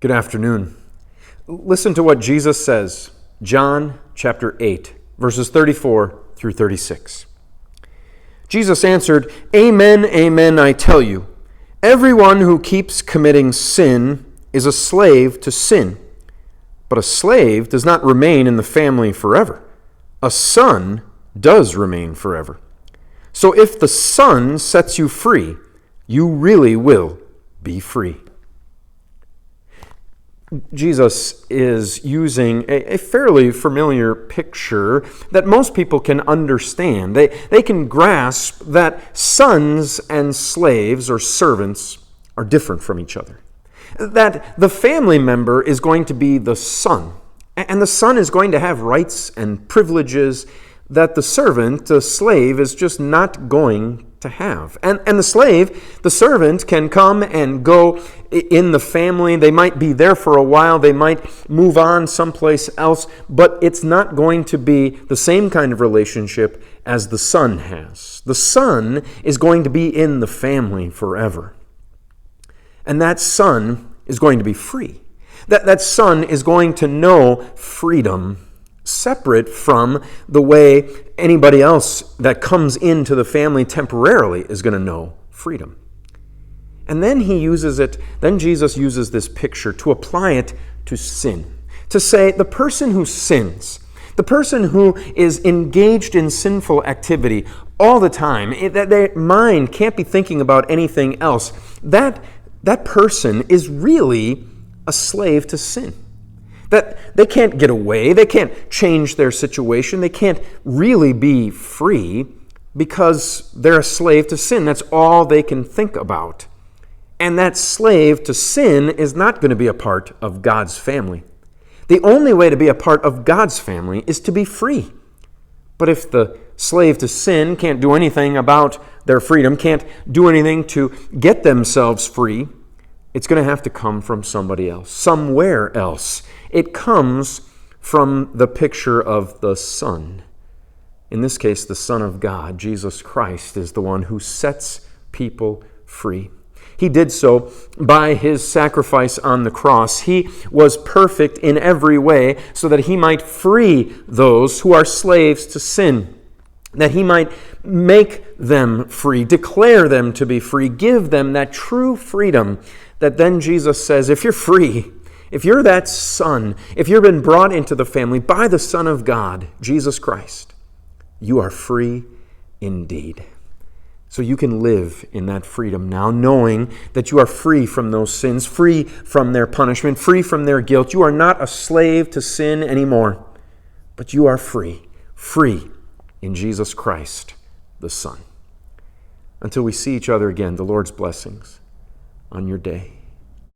Good afternoon. Listen to what Jesus says, John chapter 8, verses 34 through 36. Jesus answered, "Amen, amen, I tell you, everyone who keeps committing sin is a slave to sin. But a slave does not remain in the family forever. A son does remain forever. So if the Son sets you free, you really will be free." Jesus is using a fairly familiar picture that most people can understand. They can grasp that sons and slaves or servants are different from each other. That the family member is going to be the son, and the son is going to have rights and privileges that the servant, the slave, is just not going to have. And the slave, the servant, can come and go in the family. They might be there for a while. They might move on someplace else, but it's not going to be the same kind of relationship as the son has. The son is going to be in the family forever. And that son is going to be free. That son is going to know freedom separate from the way anybody else that comes into the family temporarily is going to know freedom. And then Jesus uses this picture to apply it to sin. To say the person who sins, the person who is engaged in sinful activity all the time, that their mind can't be thinking about anything else, that person is really a slave to sin. That they can't get away, they can't change their situation, they can't really be free because they're a slave to sin. That's all they can think about. And that slave to sin is not going to be a part of God's family. The only way to be a part of God's family is to be free. But if the slave to sin can't do anything about their freedom, can't do anything to get themselves free, it's going to have to come from somebody else, somewhere else. It comes from the picture of the Son. In this case, the Son of God, Jesus Christ, is the one who sets people free. He did so by his sacrifice on the cross. He was perfect in every way so that he might free those who are slaves to sin, that he might make them free, declare them to be free, give them that true freedom that then Jesus says, if you're free, if you're that son, if you've been brought into the family by the Son of God, Jesus Christ, you are free indeed. So you can live in that freedom now, knowing that you are free from those sins, free from their punishment, free from their guilt. You are not a slave to sin anymore, but you are free in Jesus Christ, the Son. Until we see each other again, the Lord's blessings on your day.